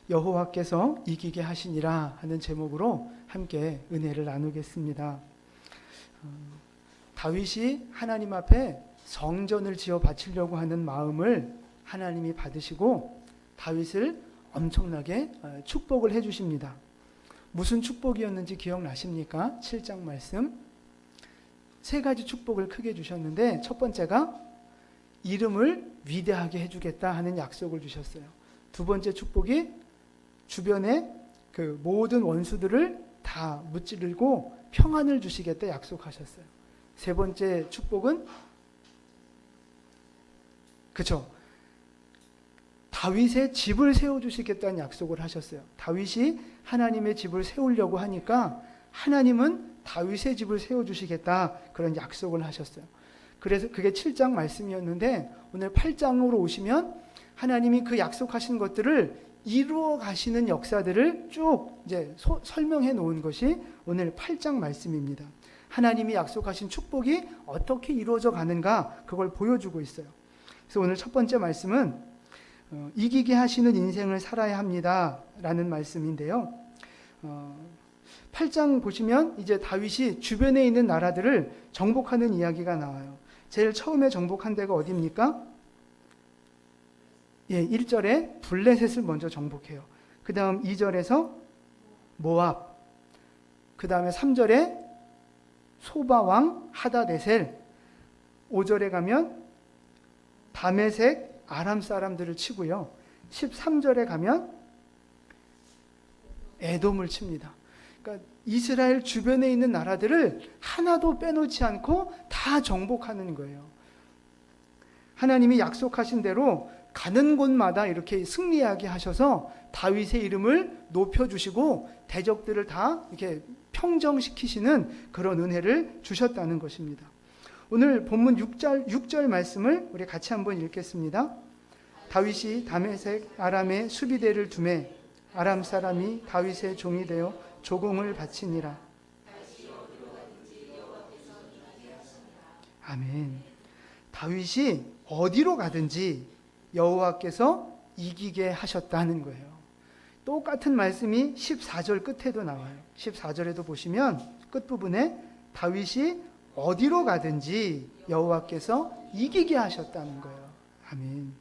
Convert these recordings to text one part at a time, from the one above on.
여호와께서 이기게 하시니라 하는 제목으로 함께 은혜를 나누겠습니다. 다윗이 하나님 앞에 성전을 지어 바치려고 하는 마음을 하나님이 받으시고 다윗을 엄청나게 축복을 해주십니다. 무슨 축복이었는지 기억나십니까? 7장 말씀. 세 가지 축복을 크게 주셨는데 첫 번째가 이름을 위대하게 해주겠다 하는 약속을 주셨어요. 두 번째 축복이 주변에 그 모든 원수들을 다 무찌르고 평안을 주시겠다 약속하셨어요. 세 번째 축복은 다윗의 집을 세워주시겠다는 약속을 하셨어요. 다윗이 하나님의 집을 세우려고 하니까 하나님은 다윗의 집을 세워주시겠다 그런 약속을 하셨어요. 그래서 그게 7장 말씀이었는데 오늘 8장으로 오시면 하나님이 그 약속하신 것들을 이루어 가시는 역사들을 쭉 이제 설명해 놓은 것이 오늘 8장 말씀입니다. 하나님이 약속하신 축복이 어떻게 이루어져 가는가 그걸 보여주고 있어요. 그래서 오늘 첫 번째 말씀은 이기게 하시는 인생을 살아야 합니다 라는 말씀인데요. 8장 보시면 이제 다윗이 주변에 있는 나라들을 정복하는 이야기가 나와요. 제일 처음에 정복한 데가 어디입니까? 1절에 블레셋을 먼저 정복해요. 그 다음 2절에서 모압, 그 다음에 3절에 소바왕 하다데셀, 5절에 가면 다메섹 아람 사람들을 치고요. 13절에 가면 에돔을 칩니다. 그러니까 이스라엘 주변에 있는 나라들을 하나도 빼놓지 않고 다 정복하는 거예요. 하나님이 약속하신 대로 가는 곳마다 이렇게 승리하게 하셔서 다윗의 이름을 높여주시고 대적들을 다 이렇게 평정시키시는 그런 은혜를 주셨다는 것입니다. 오늘 본문 6절 말씀을 우리 같이 한번 읽겠습니다. 다윗이 다메섹 아람의 수비대를 두매 아람 사람이 다윗의 종이 되어 조공을 바치니라. 아멘. 다윗이 어디로 가든지 여호와께서 이기게 하셨다는 거예요. 똑같은 말씀이 14절 끝에도 나와요. 14절에도 보시면 끝부분에 다윗이 어디로 가든지 여호와께서 이기게 하셨다는 거예요. 아멘.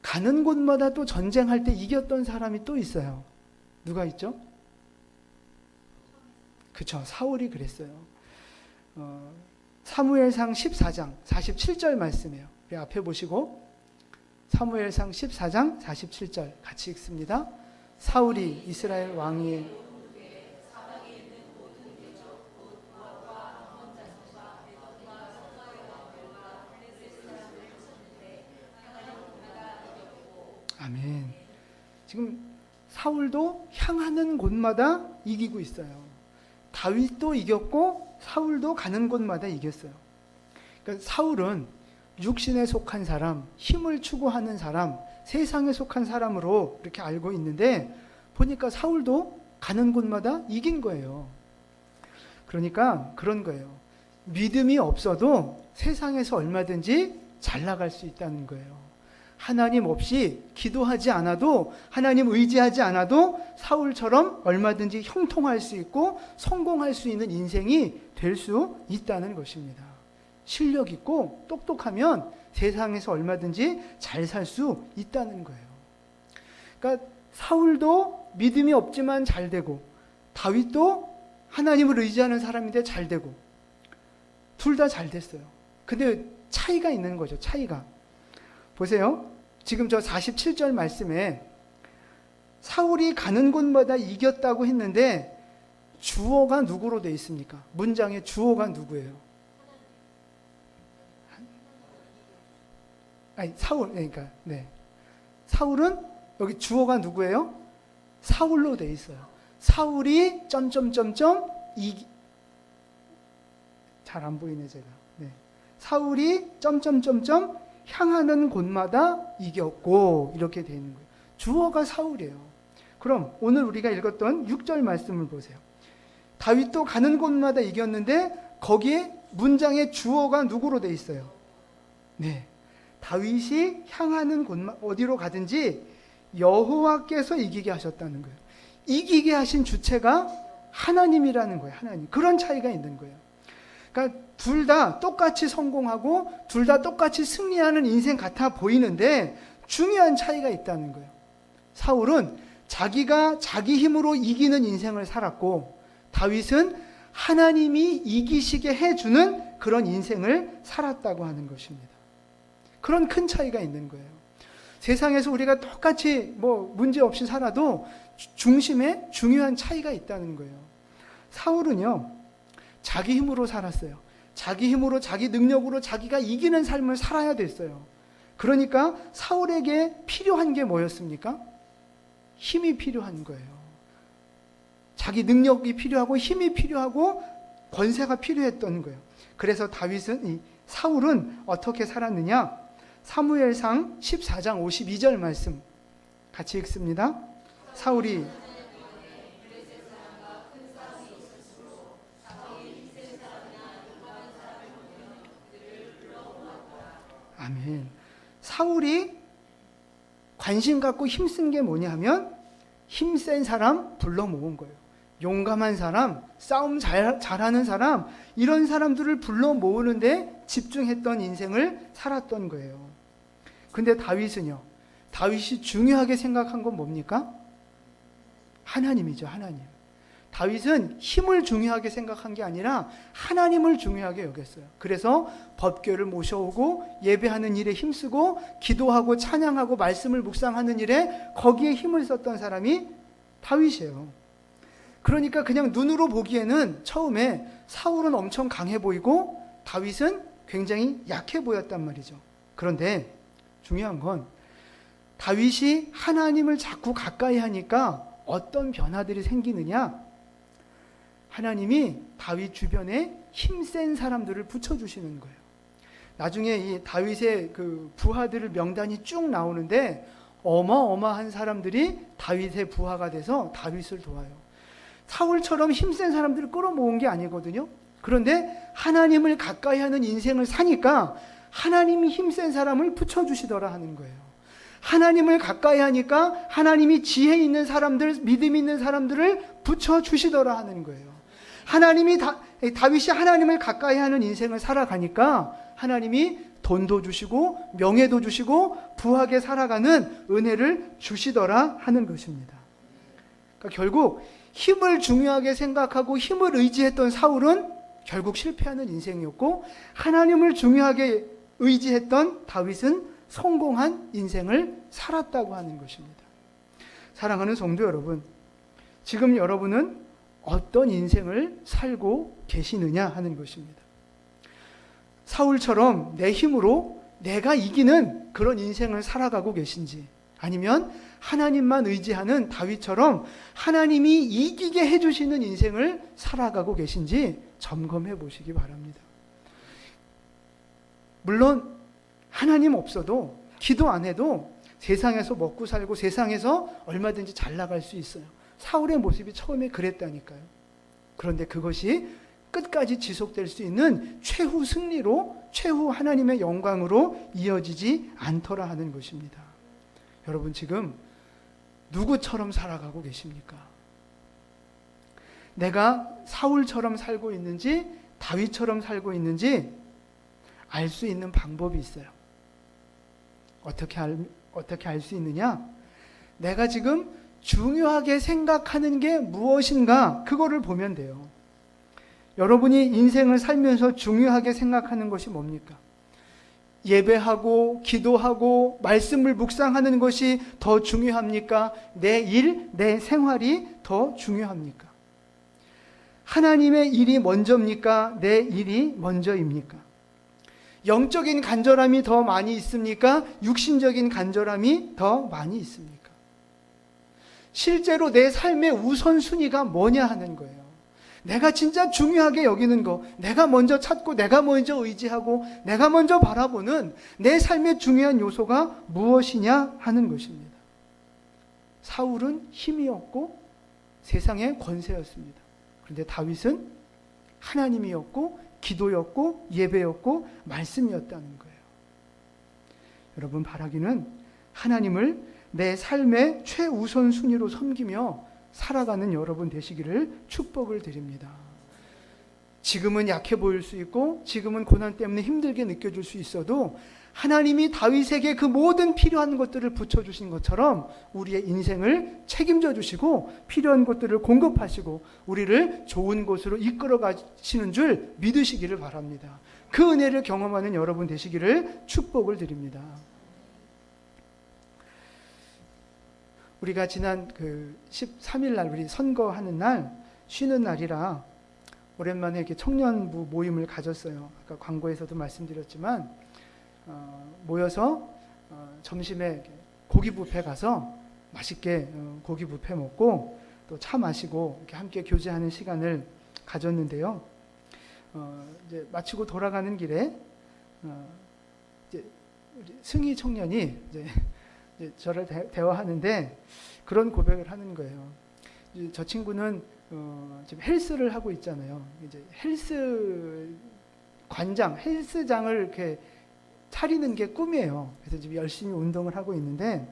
가는 곳마다 또 전쟁할 때 이겼던 사람이 또 있어요. 누가 있죠? 그쵸, 사울이 그랬어요. 사무엘상 14장 47절 말씀이에요. 우리 앞에 보시고 사무엘상 14장 47절 같이 읽습니다. 사울이 이스라엘 왕위에 아멘. 지금 사울도 향하는 곳마다 이기고 있어요. 다윗도 이겼고 사울도 가는 곳마다 이겼어요. 그러니까 사울은 육신에 속한 사람, 힘을 추구하는 사람, 세상에 속한 사람으로 이렇게 알고 있는데 보니까 사울도 가는 곳마다 이긴 거예요. 그러니까 그런 거예요. 믿음이 없어도 세상에서 얼마든지 잘 나갈 수 있다는 거예요. 하나님 없이 기도하지 않아도 하나님 의지하지 않아도 사울처럼 얼마든지 형통할 수 있고 성공할 수 있는 인생이 될 수 있다는 것입니다. 실력 있고 똑똑하면 세상에서 얼마든지 잘 살 수 있다는 거예요. 그러니까 사울도 믿음이 없지만 잘 되고 다윗도 하나님을 의지하는 사람인데 잘 되고 둘 다 잘 됐어요. 근데 차이가 있는 거죠. 차이가. 보세요. 지금 저 47절 말씀에 사울이 가는 곳마다 이겼다고 했는데 주어가 누구로 되어 있습니까? 문장의 주어가 누구예요? 아니, 사울, 그러니까, 네. 사울은 여기 주어가 누구예요? 사울로 되어 있어요. 사울이 잘 안 보이네, 제가. 네. 사울이 향하는 곳마다 이겼고 이렇게 되어 있는 거예요. 주어가 사울이에요. 그럼 오늘 우리가 읽었던 6절 말씀을 보세요. 다윗도 가는 곳마다 이겼는데 거기에 문장의 주어가 누구로 되어 있어요? 네, 다윗이 향하는 곳 어디로 가든지 여호와께서 이기게 하셨다는 거예요. 이기게 하신 주체가 하나님이라는 거예요. 하나님. 그런 차이가 있는 거예요. 그러니까 둘 다 똑같이 성공하고 둘 다 똑같이 승리하는 인생 같아 보이는데 중요한 차이가 있다는 거예요. 사울은 자기가 자기 힘으로 이기는 인생을 살았고 다윗은 하나님이 이기시게 해주는 그런 인생을 살았다고 하는 것입니다. 그런 큰 차이가 있는 거예요. 세상에서 우리가 똑같이 문제 없이 살아도 중심에 중요한 차이가 있다는 거예요. 사울은요, 자기 힘으로 살았어요. 자기 힘으로, 자기 능력으로 자기가 이기는 삶을 살아야 됐어요. 그러니까 사울에게 필요한 게 뭐였습니까? 힘이 필요한 거예요. 자기 능력이 필요하고 힘이 필요하고 권세가 필요했던 거예요. 그래서 사울은 어떻게 살았느냐? 사무엘상 14장 52절 말씀 같이 읽습니다. 사울이 아멘. 사울이 관심 갖고 힘쓴 게 뭐냐면 힘센 사람 불러 모은 거예요. 용감한 사람, 싸움 잘하는 사람, 이런 사람들을 불러 모으는데 집중했던 인생을 살았던 거예요. 근데 다윗은요, 다윗이 중요하게 생각한 건 뭡니까? 하나님이죠, 하나님. 다윗은 힘을 중요하게 생각한 게 아니라 하나님을 중요하게 여겼어요. 그래서 법궤를 모셔오고 예배하는 일에 힘쓰고 기도하고 찬양하고 말씀을 묵상하는 일에 거기에 힘을 썼던 사람이 다윗이에요. 그러니까 그냥 눈으로 보기에는 처음에 사울은 엄청 강해 보이고 다윗은 굉장히 약해 보였단 말이죠. 그런데 중요한 건 다윗이 하나님을 자꾸 가까이 하니까 어떤 변화들이 생기느냐? 하나님이 다윗 주변에 힘센 사람들을 붙여주시는 거예요. 나중에 이 다윗의 그 부하들을 명단이 쭉 나오는데 어마어마한 사람들이 다윗의 부하가 돼서 다윗을 도와요. 사울처럼 힘센 사람들을 끌어모은 게 아니거든요. 그런데 하나님을 가까이 하는 인생을 사니까 하나님이 힘센 사람을 붙여주시더라 하는 거예요. 하나님을 가까이 하니까 하나님이 지혜 있는 사람들, 믿음 있는 사람들을 붙여주시더라 하는 거예요. 다윗이 하나님을 가까이 하는 인생을 살아가니까 하나님이 돈도 주시고 명예도 주시고 부하게 살아가는 은혜를 주시더라 하는 것입니다. 그러니까 결국 힘을 중요하게 생각하고 힘을 의지했던 사울은 결국 실패하는 인생이었고 하나님을 중요하게 의지했던 다윗은 성공한 인생을 살았다고 하는 것입니다. 사랑하는 성도 여러분, 지금 여러분은 어떤 인생을 살고 계시느냐 하는 것입니다. 사울처럼 내 힘으로 내가 이기는 그런 인생을 살아가고 계신지, 아니면 하나님만 의지하는 다윗처럼 하나님이 이기게 해주시는 인생을 살아가고 계신지 점검해 보시기 바랍니다. 물론 하나님 없어도 기도 안 해도 세상에서 먹고 살고 세상에서 얼마든지 잘 나갈 수 있어요. 사울의 모습이 처음에 그랬다니까요. 그런데 그것이 끝까지 지속될 수 있는 최후 승리로, 최후 하나님의 영광으로 이어지지 않더라 하는 것입니다. 여러분 지금 누구처럼 살아가고 계십니까? 내가 사울처럼 살고 있는지 다윗처럼 살고 있는지 알 수 있는 방법이 있어요. 어떻게 알 수 있느냐? 내가 지금 중요하게 생각하는 게 무엇인가, 그거를 보면 돼요. 여러분이 인생을 살면서 중요하게 생각하는 것이 뭡니까? 예배하고 기도하고 말씀을 묵상하는 것이 더 중요합니까? 내 일, 내 생활이 더 중요합니까? 하나님의 일이 먼저입니까? 내 일이 먼저입니까? 영적인 간절함이 더 많이 있습니까? 육신적인 간절함이 더 많이 있습니까? 실제로 내 삶의 우선순위가 뭐냐 하는 거예요. 내가 진짜 중요하게 여기는 거, 내가 먼저 찾고 내가 먼저 의지하고 내가 먼저 바라보는 내 삶의 중요한 요소가 무엇이냐 하는 것입니다. 사울은 힘이었고 세상의 권세였습니다. 그런데 다윗은 하나님이었고 기도였고 예배였고 말씀이었다는 거예요. 여러분 바라기는 하나님을 내 삶의 최우선 순위로 섬기며 살아가는 여러분 되시기를 축복을 드립니다. 지금은 약해 보일 수 있고 지금은 고난 때문에 힘들게 느껴질 수 있어도 하나님이 다윗에게 그 모든 필요한 것들을 붙여주신 것처럼 우리의 인생을 책임져 주시고 필요한 것들을 공급하시고 우리를 좋은 곳으로 이끌어 가시는 줄 믿으시기를 바랍니다. 그 은혜를 경험하는 여러분 되시기를 축복을 드립니다. 우리가 지난 13일 날 우리 선거하는 날 쉬는 날이라 오랜만에 이렇게 청년부 모임을 가졌어요. 아까 광고에서도 말씀드렸지만 모여서 점심에 고기 뷔페 가서 맛있게 고기 뷔페 먹고 또 차 마시고 이렇게 함께 교제하는 시간을 가졌는데요. 이제 마치고 돌아가는 길에 이제 우리 승희 청년이 이제 저를 대화하는데 그런 고백을 하는 거예요. 저 친구는 지금 헬스를 하고 있잖아요. 이제 헬스 관장, 헬스장을 이렇게 차리는 게 꿈이에요. 그래서 지금 열심히 운동을 하고 있는데,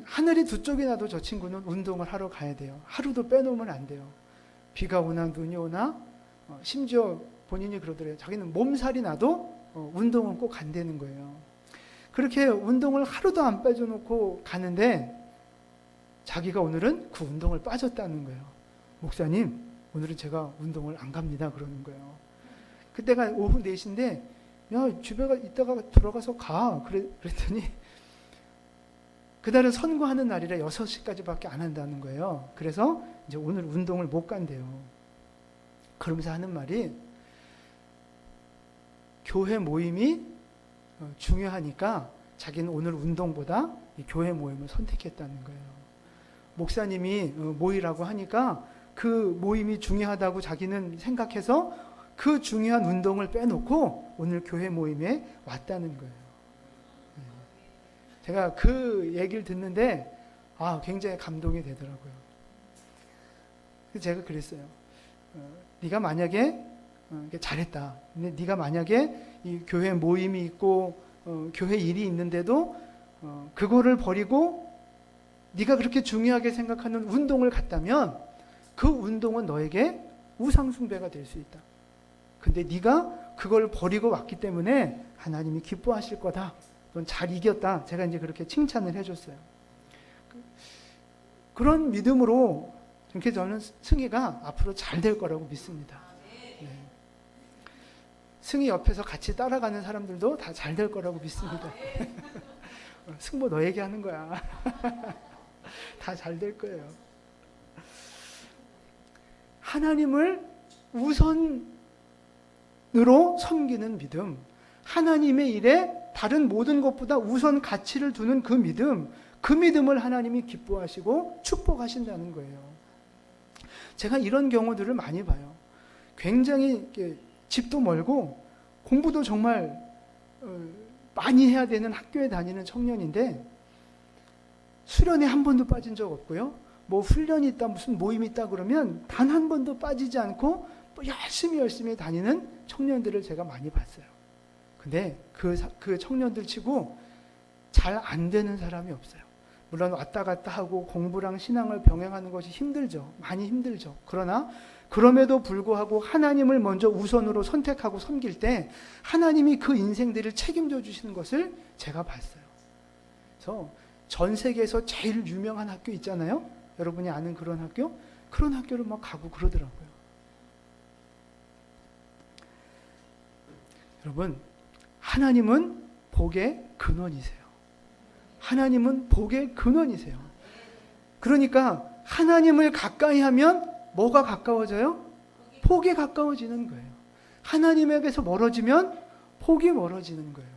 하늘이 두 쪽이 나도 저 친구는 운동을 하러 가야 돼요. 하루도 빼놓으면 안 돼요. 비가 오나 눈이 오나, 심지어 본인이 그러더래요. 자기는 몸살이 나도 운동은 꼭 간다는 거예요. 그렇게 운동을 하루도 안 빠져놓고 가는데 자기가 오늘은 그 운동을 빠졌다는 거예요. 목사님, 오늘은 제가 운동을 안 갑니다. 그러는 거예요. 그때가 오후 4시인데 야, 집에 이따가 들어가서 가. 그랬더니 그날은 선거하는 날이라 6시까지밖에 안 한다는 거예요. 그래서 이제 오늘 운동을 못 간대요. 그러면서 하는 말이 교회 모임이 중요하니까 자기는 오늘 운동보다 이 교회 모임을 선택했다는 거예요. 목사님이 모이라고 하니까 그 모임이 중요하다고 자기는 생각해서 그 중요한 운동을 빼놓고 오늘 교회 모임에 왔다는 거예요. 제가 그 얘기를 듣는데 굉장히 감동이 되더라고요. 그래서 제가 그랬어요. 네가 만약에 잘했다. 근데 네가 만약에 이 교회 모임이 있고 교회 일이 있는데도 그거를 버리고 네가 그렇게 중요하게 생각하는 운동을 갔다면 그 운동은 너에게 우상숭배가 될 수 있다. 근데 네가 그걸 버리고 왔기 때문에 하나님이 기뻐하실 거다. 넌 잘 이겼다. 제가 이제 그렇게 칭찬을 해줬어요. 그런 믿음으로 이렇게 저는 승희가 앞으로 잘 될 거라고 믿습니다. 네. 승희 옆에서 같이 따라가는 사람들도 다 잘 될 거라고 믿습니다. 승모 너 얘기하는 거야. 다 잘 될 거예요. 하나님을 우선으로 섬기는 믿음, 하나님의 일에 다른 모든 것보다 우선 가치를 두는 그 믿음을 하나님이 기뻐하시고 축복하신다는 거예요. 제가 이런 경우들을 많이 봐요. 굉장히 집도 멀고 공부도 정말 많이 해야 되는 학교에 다니는 청년인데 수련회 한 번도 빠진 적 없고요. 뭐 훈련이 있다, 무슨 모임이 있다 그러면 단 한 번도 빠지지 않고 열심히 다니는 청년들을 제가 많이 봤어요. 근데 그 청년들 치고 잘 안 되는 사람이 없어요. 물론 왔다 갔다 하고 공부랑 신앙을 병행하는 것이 힘들죠. 많이 힘들죠. 그러나 그럼에도 불구하고 하나님을 먼저 우선으로 선택하고 섬길 때 하나님이 그 인생들을 책임져 주시는 것을 제가 봤어요. 그래서 전 세계에서 제일 유명한 학교 있잖아요. 여러분이 아는 그런 학교? 그런 학교를 막 가고 그러더라고요. 여러분, 하나님은 복의 근원이세요. 하나님은 복의 근원이세요. 그러니까 하나님을 가까이 하면 뭐가 가까워져요? 복이 가까워지는 거예요. 하나님에게서 멀어지면 복이 멀어지는 거예요.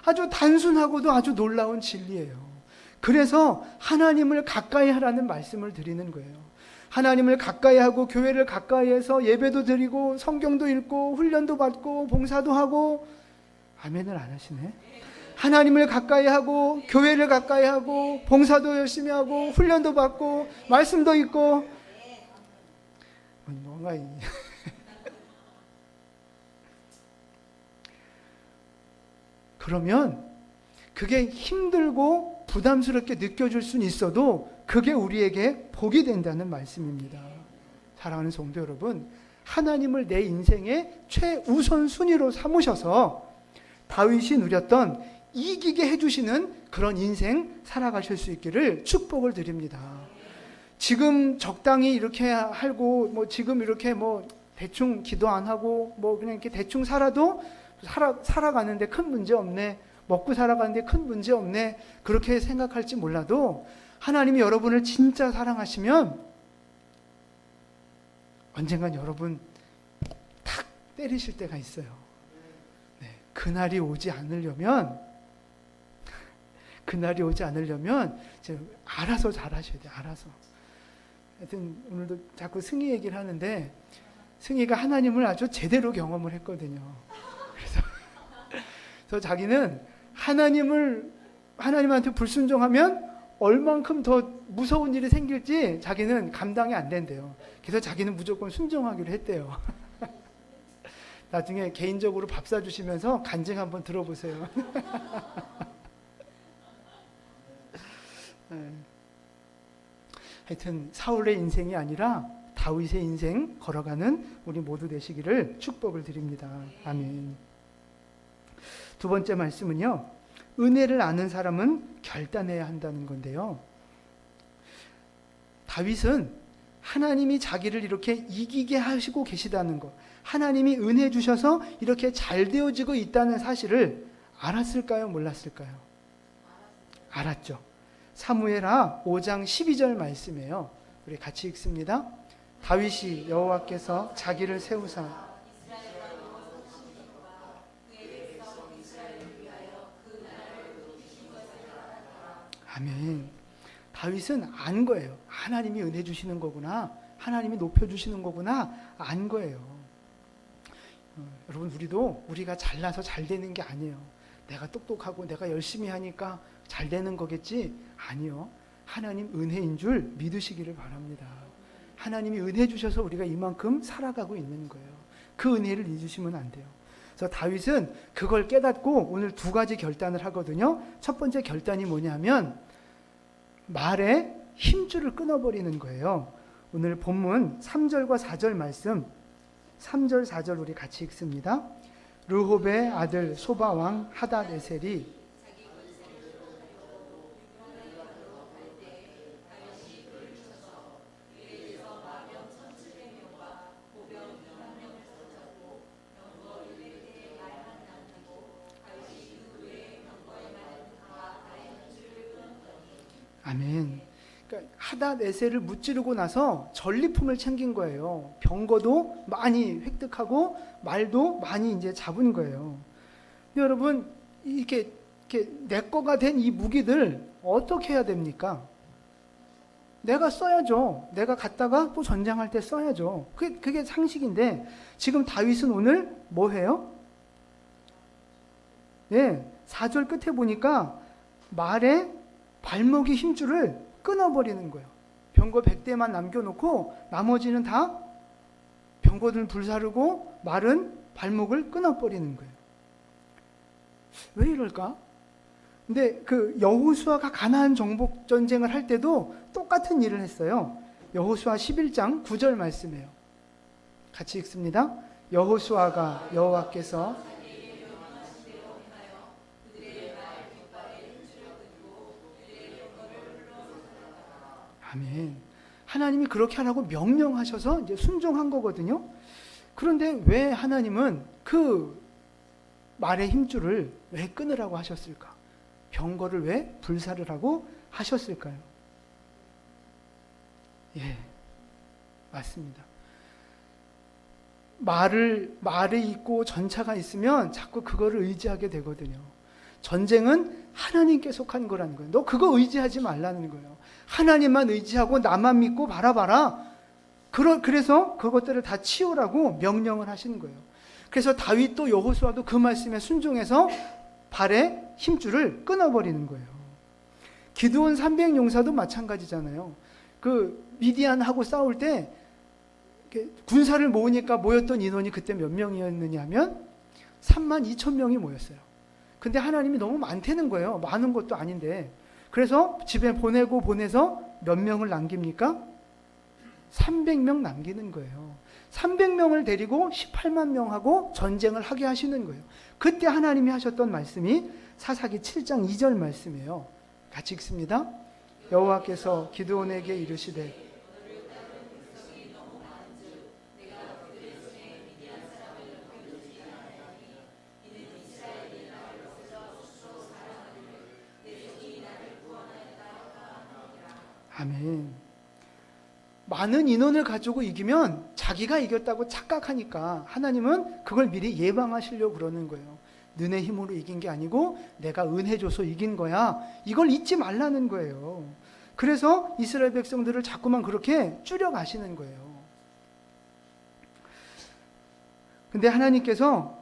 아주 단순하고도 아주 놀라운 진리예요. 그래서 하나님을 가까이 하라는 말씀을 드리는 거예요. 하나님을 가까이 하고 교회를 가까이 해서 예배도 드리고 성경도 읽고 훈련도 받고 봉사도 하고 아멘을 안 하시네. 하나님을 가까이 하고 교회를 가까이 하고 봉사도 열심히 하고 훈련도 받고 말씀도 읽고 뭔가 그러면 그게 힘들고 부담스럽게 느껴질 수는 있어도 그게 우리에게 복이 된다는 말씀입니다. 사랑하는 성도 여러분, 하나님을 내 인생의 최우선 순위로 삼으셔서 다윗이 누렸던 이기게 해주시는 그런 인생 살아가실 수 있기를 축복을 드립니다. 지금 적당히 이렇게 하고 뭐 지금 이렇게 뭐 대충 기도 안 하고 뭐 그냥 이렇게 대충 살아도 살아가는데 큰 문제 없네, 먹고 살아가는데 큰 문제 없네, 그렇게 생각할지 몰라도 하나님이 여러분을 진짜 사랑하시면 언젠간 여러분 탁 때리실 때가 있어요. 네, 그날이 오지 않으려면 알아서 잘하셔야 돼요. 알아서. 하여튼 오늘도 자꾸 승희 얘기를 하는데 승희가 하나님을 아주 제대로 경험을 했거든요. 그래서 자기는 하나님한테 불순종하면 얼만큼 더 무서운 일이 생길지 자기는 감당이 안 된대요. 그래서 자기는 무조건 순종하기로 했대요. 나중에 개인적으로 밥 사주시면서 간증 한번 들어보세요. 하여튼 사울의 인생이 아니라 다윗의 인생 걸어가는 우리 모두 되시기를 축복을 드립니다. 아멘. 두 번째 말씀은요, 은혜를 아는 사람은 결단해야 한다는 건데요. 다윗은 하나님이 자기를 이렇게 이기게 하시고 계시다는 것, 하나님이 은혜 주셔서 이렇게 잘 되어지고 있다는 사실을 알았을까요? 몰랐을까요? 알았죠. 사무엘하 5장 12절 말씀이에요. 우리 같이 읽습니다. 다윗이 여호와께서 자기를 세우사 아멘. 다윗은 안 거예요. 하나님이 은혜 주시는 거구나, 하나님이 높여주시는 거구나, 안 거예요. 여러분, 우리가 잘나서 잘 되는 게 아니에요. 내가 똑똑하고 내가 열심히 하니까 잘 되는 거겠지? 아니요. 하나님 은혜인 줄 믿으시기를 바랍니다. 하나님이 은혜 주셔서 우리가 이만큼 살아가고 있는 거예요. 그 은혜를 잊으시면 안 돼요. 그래서 다윗은 그걸 깨닫고 오늘 두 가지 결단을 하거든요. 첫 번째 결단이 뭐냐면 말에 힘줄을 끊어버리는 거예요. 오늘 본문 3절과 4절 말씀, 3절 4절 우리 같이 읽습니다. 르홉의 아들 소바왕 하닷에셀이 아멘. 그러니까 하닷에셀을 무찌르고 나서 전리품을 챙긴 거예요. 병거도 많이 획득하고 말도 많이 이제 잡은 거예요. 근데 여러분, 이렇게 내 거가 된 이 무기들 어떻게 해야 됩니까? 내가 써야죠. 내가 갖다가 또 전쟁할 때 써야죠. 그게 상식인데 지금 다윗은 오늘 뭐 해요? 네, 4절 끝에 보니까 말에 발목이 힘줄을 끊어버리는 거예요. 병거 100대만 남겨놓고 나머지는 다 병거들은 불사르고 말은 발목을 끊어버리는 거예요. 왜 이럴까? 근데 그 여호수아가 가나안 정복 전쟁을 할 때도 똑같은 일을 했어요. 여호수아 11장 9절 말씀이에요. 같이 읽습니다. 여호수아가 여호와께서 아멘. 하나님이 그렇게 하라고 명령하셔서 이제 순종한 거거든요. 그런데 왜 하나님은 그 말의 힘줄을 왜 끊으라고 하셨을까? 병거를 왜 불사르라고 하셨을까요? 예, 맞습니다. 말이 있고 전차가 있으면 자꾸 그거를 의지하게 되거든요. 전쟁은 하나님께 속한 거라는 거예요. 너 그거 의지하지 말라는 거예요. 하나님만 의지하고 나만 믿고 바라봐라. 그래서 그것들을 다 치우라고 명령을 하시는 거예요. 그래서 다윗도 여호수아도 그 말씀에 순종해서 발에 힘줄을 끊어버리는 거예요. 기드온 300용사도 마찬가지잖아요. 그 미디안하고 싸울 때 군사를 모으니까 모였던 인원이 그때 몇 명이었느냐 하면 32,000명이 모였어요. 근데 하나님이 너무 많다는 거예요. 많은 것도 아닌데. 그래서 집에 보내서 몇 명을 남깁니까? 300명 남기는 거예요. 300명을 데리고 18만 명하고 전쟁을 하게 하시는 거예요. 그때 하나님이 하셨던 말씀이 사사기 7장 2절 말씀이에요. 같이 읽습니다. 여호와께서 기드온에게 이르시되 아멘. 많은 인원을 가지고 이기면 자기가 이겼다고 착각하니까 하나님은 그걸 미리 예방하시려고 그러는 거예요. 너네 힘으로 이긴 게 아니고 내가 은혜 줘서 이긴 거야. 이걸 잊지 말라는 거예요. 그래서 이스라엘 백성들을 자꾸만 그렇게 줄여가시는 거예요. 근데 하나님께서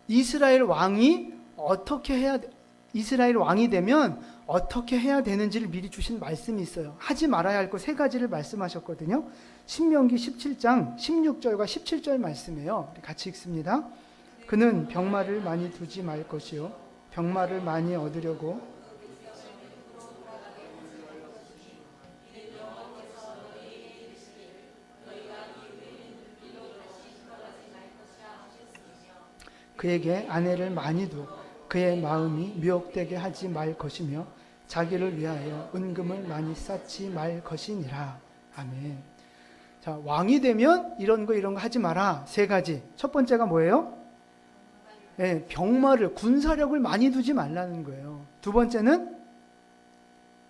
이스라엘 왕이 되면 어떻게 해야 되는지를 미리 주신 말씀이 있어요. 하지 말아야 할 것 3가지를 말씀하셨거든요. 신명기 17장 16절과 17절 말씀이에요. 같이 읽습니다. 그는 병마를 많이 두지 말 것이요 병마를 많이 얻으려고 그에게 아내를 많이 두 그의 마음이 미혹되게 하지 말 것이며 자기를 위하여 은금을 많이 쌓지 말 것이니라. 아멘. 자, 왕이 되면 이런 거 하지 마라. 3가지. 첫 번째가 뭐예요? 네, 병마를 군사력을 많이 두지 말라는 거예요. 두 번째는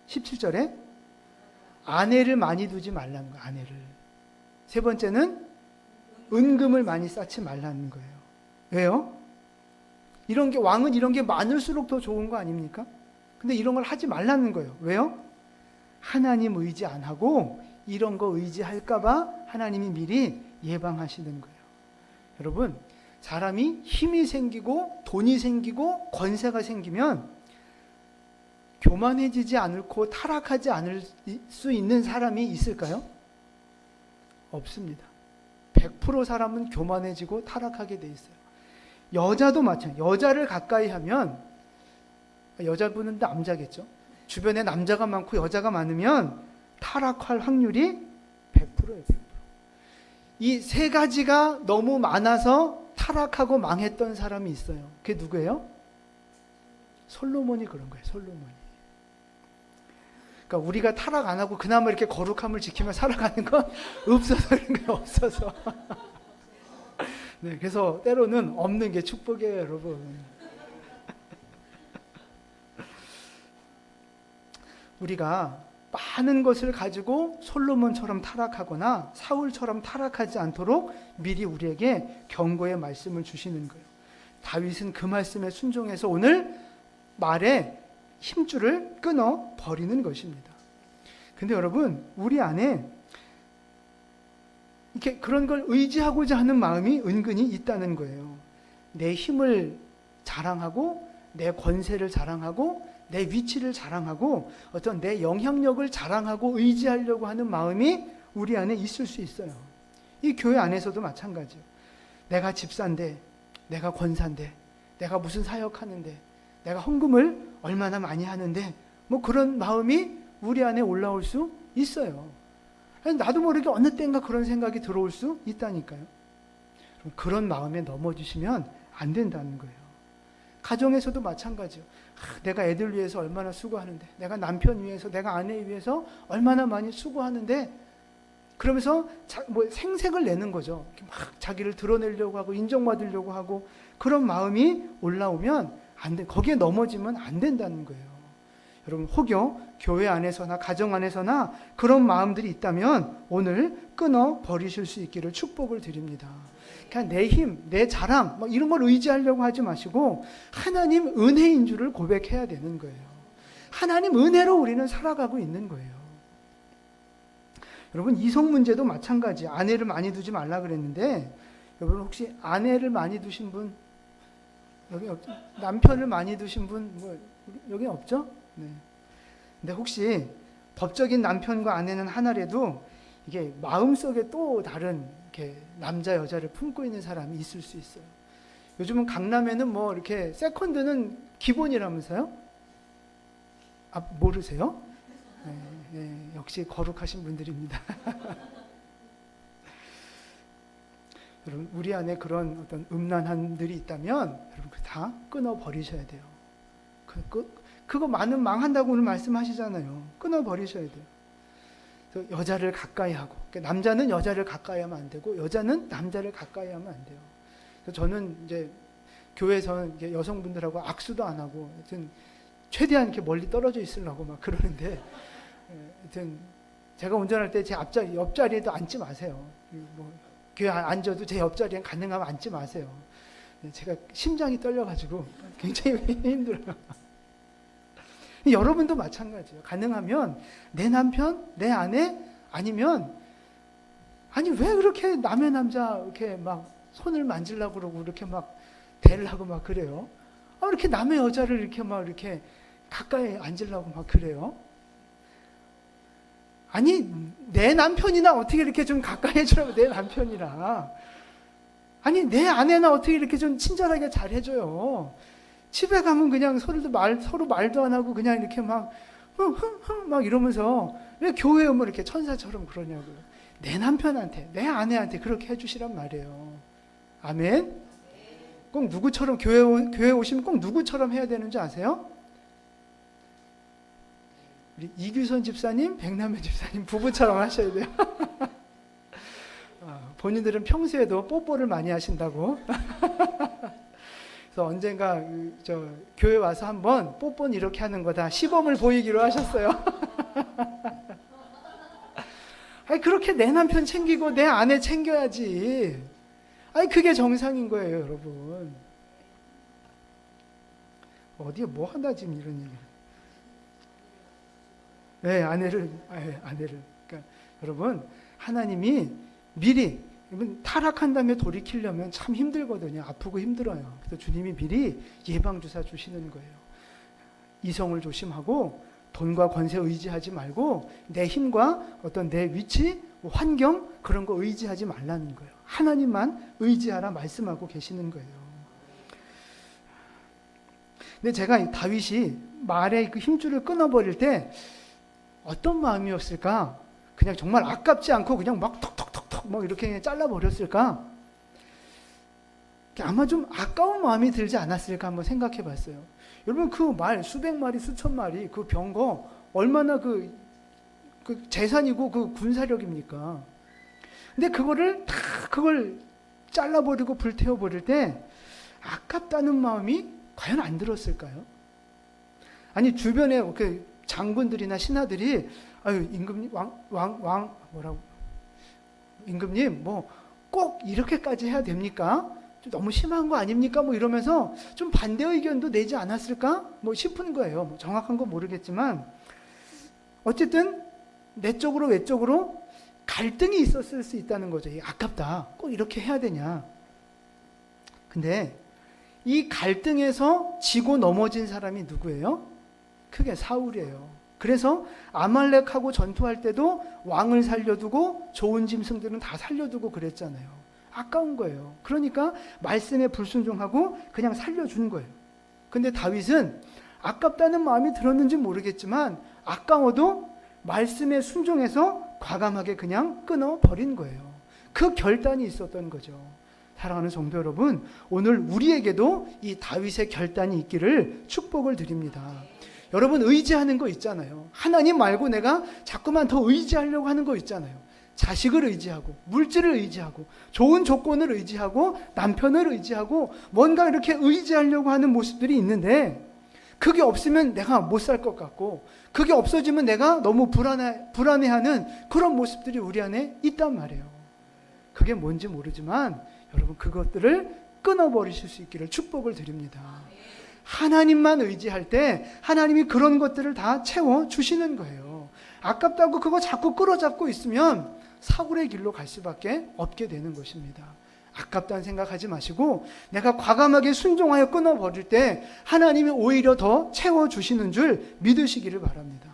17절에 아내를 많이 두지 말라는 거예요. 아내를. 세 번째는 은금을 많이 쌓지 말라는 거예요. 왜요? 왕은 이런 게 많을수록 더 좋은 거 아닙니까? 근데 이런 걸 하지 말라는 거예요. 왜요? 하나님 의지 안 하고 이런 거 의지할까봐 하나님이 미리 예방하시는 거예요. 여러분, 사람이 힘이 생기고 돈이 생기고 권세가 생기면 교만해지지 않고 타락하지 않을 수 있는 사람이 있을까요? 없습니다. 100% 사람은 교만해지고 타락하게 돼 있어요. 여자도 마찬가지예요. 여자를 가까이 하면, 여자분은 남자겠죠. 주변에 남자가 많고 여자가 많으면 타락할 확률이 100%예요. 100%. 이 3가지가 너무 많아서 타락하고 망했던 사람이 있어요. 그게 누구예요? 솔로몬이 그런 거예요. 솔로몬이. 그러니까 우리가 타락 안 하고 그나마 이렇게 거룩함을 지키며 살아가는 건 없어서 그런 거예요. 없어서. 네, 그래서 때로는 없는 게 축복이에요, 여러분. 우리가 많은 것을 가지고 솔로몬처럼 타락하거나 사울처럼 타락하지 않도록 미리 우리에게 경고의 말씀을 주시는 거예요. 다윗은 그 말씀에 순종해서 오늘 말에 힘줄을 끊어 버리는 것입니다. 근데 여러분, 우리 안에 이렇게 그런 걸 의지하고자 하는 마음이 은근히 있다는 거예요. 내 힘을 자랑하고 내 권세를 자랑하고 내 위치를 자랑하고 어떤 내 영향력을 자랑하고 의지하려고 하는 마음이 우리 안에 있을 수 있어요. 이 교회 안에서도 마찬가지예요. 내가 집사인데, 내가 권사인데, 내가 무슨 사역하는데, 내가 헌금을 얼마나 많이 하는데, 뭐 그런 마음이 우리 안에 올라올 수 있어요. 나도 모르게 어느 때인가 그런 생각이 들어올 수 있다니까요. 그런 마음에 넘어지시면 안 된다는 거예요. 가정에서도 마찬가지예요. 내가 애들 위해서 얼마나 수고하는데, 내가 남편 위해서, 내가 아내 위해서 얼마나 많이 수고하는데, 그러면서 생색을 내는 거죠. 막 자기를 드러내려고 하고 인정받으려고 하고 그런 마음이 올라오면 안 돼. 거기에 넘어지면 안 된다는 거예요. 여러분, 혹여 교회 안에서나 가정 안에서나 그런 마음들이 있다면 오늘 끊어 버리실 수 있기를 축복을 드립니다. 그냥 내 힘, 내 자랑 이런 걸 의지하려고 하지 마시고 하나님 은혜인 줄을 고백해야 되는 거예요. 하나님 은혜로 우리는 살아가고 있는 거예요. 여러분, 이성 문제도 마찬가지. 아내를 많이 두지 말라 그랬는데, 여러분 혹시 아내를 많이 두신 분 여기 없죠? 남편을 많이 두신 분 여기 없죠? 네. 근데 혹시 법적인 남편과 아내는 하나라도 이게 마음속에 또 다른 이렇게 남자 여자를 품고 있는 사람이 있을 수 있어요. 요즘은 강남에는 뭐 이렇게 세컨드는 기본이라면서요? 아, 모르세요? 역시 거룩하신 분들입니다. 여러분, 우리 안에 그런 어떤 음란함들이 있다면 여러분 다 끊어 버리셔야 돼요. 그거 많으면 망한다고 오늘 말씀하시잖아요. 끊어 버리셔야 돼요. 그래서 여자를 가까이 하고, 그러니까 남자는 여자를 가까이 하면 안 되고 여자는 남자를 가까이 하면 안 돼요. 그래서 저는 이제 교회에서는 이제 여성분들하고 악수도 안 하고, 하여튼 최대한 이렇게 멀리 떨어져 있으려고 막 그러는데, 하여튼 제가 운전할 때 제 옆자리에도 앉지 마세요. 뭐 교회 앉아도 제 옆자리엔 가능하면 앉지 마세요. 제가 심장이 떨려가지고 굉장히 힘들어요. 여러분도 마찬가지예요. 가능하면 내 남편, 내 아내, 아니면 아니 왜 그렇게 남의 남자 이렇게 막 손을 만지려고 그러고 이렇게 막 대려고 막 그래요? 왜 이렇게 남의 여자를 이렇게 막 이렇게 가까이 앉으려고 막 그래요? 아니 내 남편이나 어떻게 이렇게 좀 가까이 해주라고. 내 남편이라. 아니 내 아내나 어떻게 이렇게 좀 친절하게 잘 해줘요. 집에 가면 그냥 서로 말도 안 하고 그냥 이렇게 막 막 이러면서 왜 교회에 오면 이렇게 천사처럼 그러냐고요. 내 남편한테, 내 아내한테 그렇게 해주시란 말이에요. 아멘. 꼭 누구처럼 교회 오시면 꼭 누구처럼 해야 되는 줄 아세요? 우리 이규선 집사님, 백남현 집사님 부부처럼 하셔야 돼요. 본인들은 평소에도 뽀뽀를 많이 하신다고. 그래서 언젠가 교회 와서 한번 뽀뽀는 이렇게 하는 거다 시범을 보이기로 하셨어요. 아니 그렇게 내 남편 챙기고 내 아내 챙겨야지. 아니 그게 정상인 거예요, 여러분. 어디에 뭐 한다 지금 이런 얘기를. 네, 아내를. 그러니까 여러분, 하나님이 미리 타락한 다음에 돌이키려면 참 힘들거든요. 아프고 힘들어요. 그래서 주님이 미리 예방주사 주시는 거예요. 이성을 조심하고 돈과 권세 의지하지 말고 내 힘과 어떤 내 위치, 환경 그런 거 의지하지 말라는 거예요. 하나님만 의지하라 말씀하고 계시는 거예요. 근데 제가 다윗이 말의 그 힘줄을 끊어버릴 때 어떤 마음이었을까? 그냥 정말 아깝지 않고 그냥 막 톡톡톡톡 막 이렇게 잘라버렸을까? 아마 좀 아까운 마음이 들지 않았을까 한번 생각해 봤어요. 여러분 그 말 수백 마리 수천 마리 그 병거 얼마나 그 재산이고 그 군사력입니까? 근데 그걸 잘라버리고 불태워버릴 때 아깝다는 마음이 과연 안 들었을까요? 아니 주변에 그 장군들이나 신하들이 아유 임금님 뭐라고 임금님 뭐 꼭 이렇게까지 해야 됩니까? 좀 너무 심한 거 아닙니까? 뭐 이러면서 좀 반대 의견도 내지 않았을까? 뭐 싶은 거예요. 뭐 정확한 건 모르겠지만 어쨌든 내적으로 외적으로 갈등이 있었을 수 있다는 거죠. 아깝다. 꼭 이렇게 해야 되냐? 근데 이 갈등에서 지고 넘어진 사람이 누구예요? 크게 사울이에요. 그래서 아말렉하고 전투할 때도 왕을 살려두고 좋은 짐승들은 다 살려두고 그랬잖아요. 아까운 거예요. 그러니까 말씀에 불순종하고 그냥 살려준 거예요. 근데 다윗은 아깝다는 마음이 들었는지 모르겠지만 아까워도 말씀에 순종해서 과감하게 그냥 끊어버린 거예요. 그 결단이 있었던 거죠. 사랑하는 성도 여러분, 오늘 우리에게도 이 다윗의 결단이 있기를 축복을 드립니다. 여러분 의지하는 거 있잖아요. 하나님 말고 내가 자꾸만 더 의지하려고 하는 거 있잖아요. 자식을 의지하고 물질을 의지하고 좋은 조건을 의지하고 남편을 의지하고 뭔가 이렇게 의지하려고 하는 모습들이 있는데 그게 없으면 내가 못 살 것 같고 그게 없어지면 내가 너무 불안해하는 그런 모습들이 우리 안에 있단 말이에요. 그게 뭔지 모르지만 여러분 그것들을 끊어버리실 수 있기를 축복을 드립니다. 하나님만 의지할 때 하나님이 그런 것들을 다 채워주시는 거예요. 아깝다고 그거 자꾸 끌어잡고 있으면 사울의 길로 갈 수밖에 없게 되는 것입니다. 아깝다는 생각하지 마시고 내가 과감하게 순종하여 끊어버릴 때 하나님이 오히려 더 채워주시는 줄 믿으시기를 바랍니다.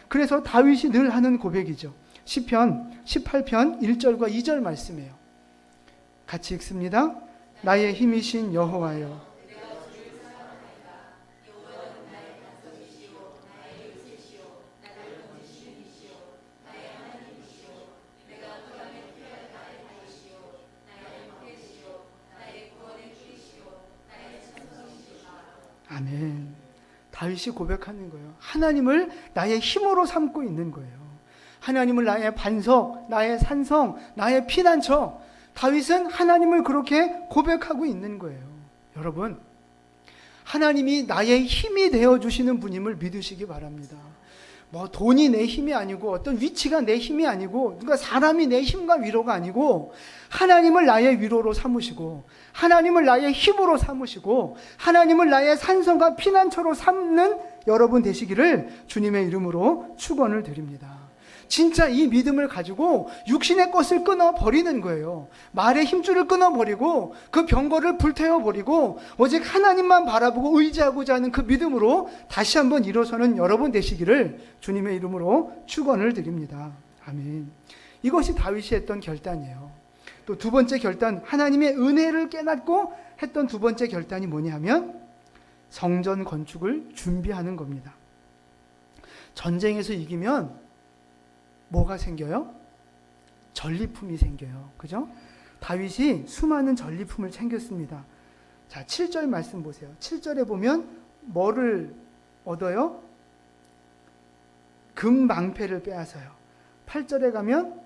그래서 다윗이 늘 하는 고백이죠. 시편 18편 1절과 2절 말씀이에요. 같이 읽습니다. 나의 힘이신 여호와여. 아멘. 다윗이 고백하는 거예요. 하나님을 나의 힘으로 삼고 있는 거예요. 하나님을 나의 반석, 나의 산성, 나의 피난처. 다윗은 하나님을 그렇게 고백하고 있는 거예요. 여러분, 하나님이 나의 힘이 되어주시는 분임을 믿으시기 바랍니다. 뭐 돈이 내 힘이 아니고 어떤 위치가 내 힘이 아니고 누가 사람이 내 힘과 위로가 아니고 하나님을 나의 위로로 삼으시고 하나님을 나의 힘으로 삼으시고 하나님을 나의 산성과 피난처로 삼는 여러분 되시기를 주님의 이름으로 축원을 드립니다. 진짜 이 믿음을 가지고 육신의 것을 끊어버리는 거예요. 말의 힘줄을 끊어버리고 그 병거를 불태워버리고 오직 하나님만 바라보고 의지하고자 하는 그 믿음으로 다시 한번 일어서는 여러분 되시기를 주님의 이름으로 축원을 드립니다. 아멘. 이것이 다윗이 했던 결단이에요. 또 두 번째 결단, 하나님의 은혜를 깨닫고 했던 두 번째 결단이 뭐냐면 성전 건축을 준비하는 겁니다. 전쟁에서 이기면 뭐가 생겨요? 전리품이 생겨요. 그죠? 다윗이 수많은 전리품을 챙겼습니다. 자, 7절 말씀 보세요. 7절에 보면 뭐를 얻어요? 금망패를 빼앗아요. 8절에 가면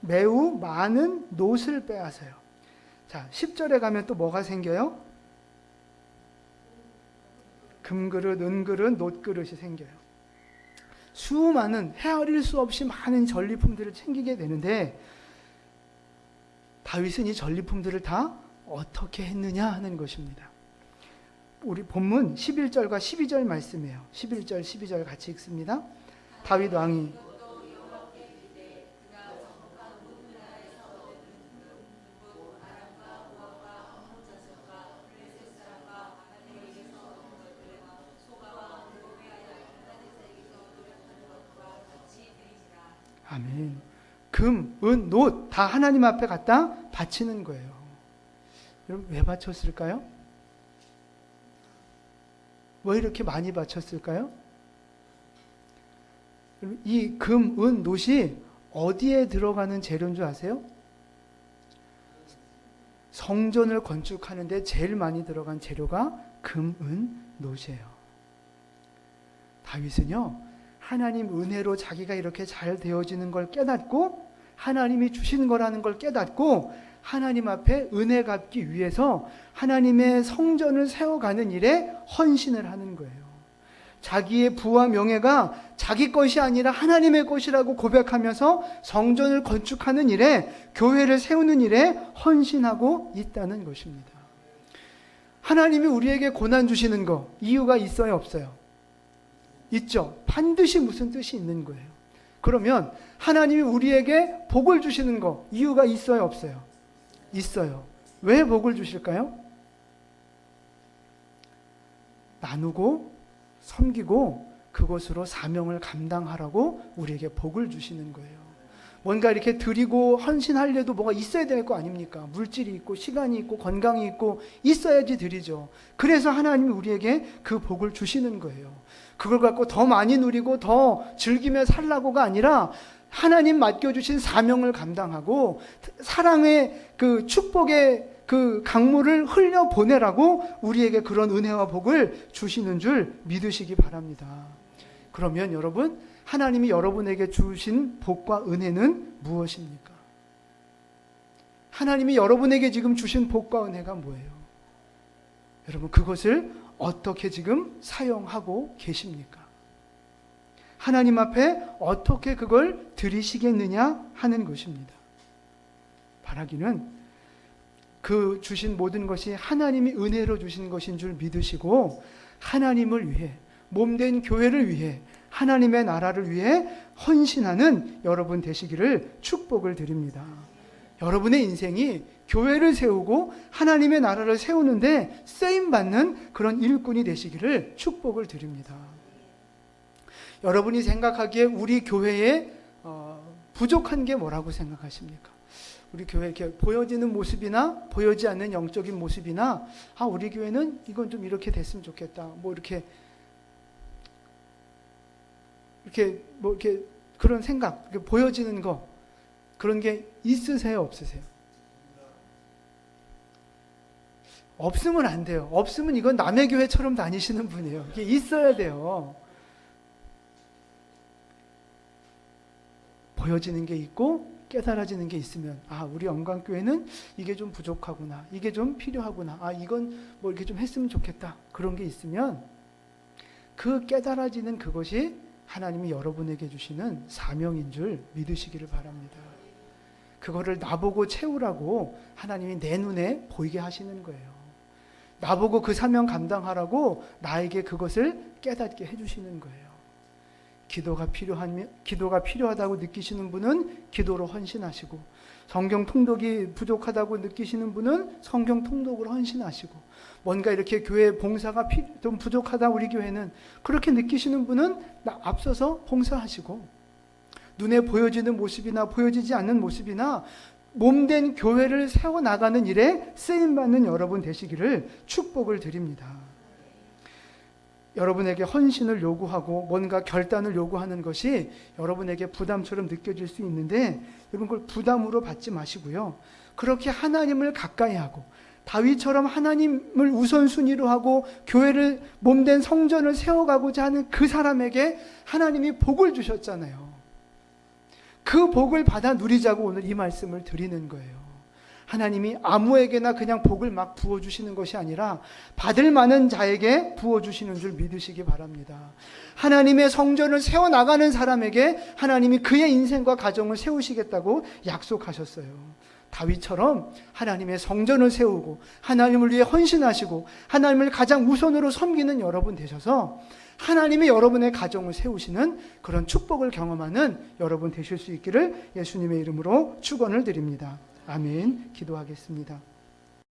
매우 많은 놋을 빼앗아요. 자, 10절에 가면 또 뭐가 생겨요? 금그릇, 은그릇, 놋그릇이 생겨요. 수많은 헤아릴 수 없이 많은 전리품들을 챙기게 되는데 다윗은 이 전리품들을 다 어떻게 했느냐 하는 것입니다. 우리 본문 11절과 12절 말씀이에요. 11절, 12절 같이 읽습니다. 다윗 왕이 아멘. 금, 은, 놋 다 하나님 앞에 갖다 바치는 거예요. 여러분 왜 바쳤을까요? 왜 이렇게 많이 바쳤을까요? 이 금, 은, 놋이 어디에 들어가는 재료인 줄 아세요? 성전을 건축하는데 제일 많이 들어간 재료가 금, 은, 놋이에요. 다윗은요, 하나님 은혜로 자기가 이렇게 잘 되어지는 걸 깨닫고 하나님이 주신 거라는 걸 깨닫고 하나님 앞에 은혜 갚기 위해서 하나님의 성전을 세워가는 일에 헌신을 하는 거예요. 자기의 부와 명예가 자기 것이 아니라 하나님의 것이라고 고백하면서 성전을 건축하는 일에, 교회를 세우는 일에 헌신하고 있다는 것입니다. 하나님이 우리에게 고난 주시는 거 이유가 있어요, 없어요? 있죠. 반드시 무슨 뜻이 있는 거예요. 그러면 하나님이 우리에게 복을 주시는 거 이유가 있어요, 없어요? 있어요. 왜 복을 주실까요? 나누고 섬기고 그것으로 사명을 감당하라고 우리에게 복을 주시는 거예요. 뭔가 이렇게 드리고 헌신하려도 뭐가 있어야 될 거 아닙니까? 물질이 있고 시간이 있고 건강이 있고 있어야지 드리죠. 그래서 하나님이 우리에게 그 복을 주시는 거예요. 그걸 갖고 더 많이 누리고 더 즐기며 살라고가 아니라 하나님 맡겨주신 사명을 감당하고 사랑의 그 축복의 그 강물을 흘려보내라고 우리에게 그런 은혜와 복을 주시는 줄 믿으시기 바랍니다. 그러면 여러분, 하나님이 여러분에게 주신 복과 은혜는 무엇입니까? 하나님이 여러분에게 지금 주신 복과 은혜가 뭐예요? 여러분, 그것을 어떻게 지금 사용하고 계십니까? 하나님 앞에 어떻게 그걸 드리시겠느냐 하는 것입니다. 바라기는 그 주신 모든 것이 하나님이 은혜로 주신 것인 줄 믿으시고 하나님을 위해, 몸된 교회를 위해, 하나님의 나라를 위해 헌신하는 여러분 되시기를 축복을 드립니다. 여러분의 인생이 교회를 세우고 하나님의 나라를 세우는데 쓰임받는 그런 일꾼이 되시기를 축복을 드립니다. 여러분이 생각하기에 우리 교회에 부족한 게 뭐라고 생각하십니까? 우리 교회 이렇게 보여지는 모습이나 보여지지 않는 영적인 모습이나 우리 교회는 이건 좀 이렇게 됐으면 좋겠다. 뭐 이렇게 그런 생각, 이렇게 보여지는 거 그런 게 있으세요, 없으세요? 없으면 안 돼요. 없으면 이건 남의 교회처럼 다니시는 분이에요. 이게 있어야 돼요. 보여지는 게 있고 깨달아지는 게 있으면 우리 영광교회는 이게 좀 부족하구나, 이게 좀 필요하구나, 이건 뭐 이렇게 좀 했으면 좋겠다, 그런 게 있으면 그 깨달아지는 그것이 하나님이 여러분에게 주시는 사명인 줄 믿으시기를 바랍니다. 그거를 나보고 채우라고 하나님이 내 눈에 보이게 하시는 거예요. 나보고 그 사명 감당하라고 나에게 그것을 깨닫게 해주시는 거예요. 기도가 필요하다고 느끼시는 분은 기도로 헌신하시고, 성경 통독이 부족하다고 느끼시는 분은 성경 통독으로 헌신하시고, 뭔가 이렇게 교회 봉사가 좀 부족하다 우리 교회는 그렇게 느끼시는 분은 앞서서 봉사하시고, 눈에 보여지는 모습이나 보여지지 않는 모습이나 몸된 교회를 세워나가는 일에 쓰임받는 여러분 되시기를 축복을 드립니다. 여러분에게 헌신을 요구하고 뭔가 결단을 요구하는 것이 여러분에게 부담처럼 느껴질 수 있는데, 여러분 그걸 부담으로 받지 마시고요. 그렇게 하나님을 가까이 하고 다윗처럼 하나님을 우선순위로 하고 교회를 몸된 성전을 세워가고자 하는 그 사람에게 하나님이 복을 주셨잖아요. 그 복을 받아 누리자고 오늘 이 말씀을 드리는 거예요. 하나님이 아무에게나 그냥 복을 막 부어주시는 것이 아니라 받을 만한 자에게 부어주시는 줄 믿으시기 바랍니다. 하나님의 성전을 세워나가는 사람에게 하나님이 그의 인생과 가정을 세우시겠다고 약속하셨어요. 다윗처럼 하나님의 성전을 세우고 하나님을 위해 헌신하시고 하나님을 가장 우선으로 섬기는 여러분 되셔서 하나님이 여러분의 가정을 세우시는 그런 축복을 경험하는 여러분 되실 수 있기를 예수님의 이름으로 축원을 드립니다. 아멘. 기도하겠습니다.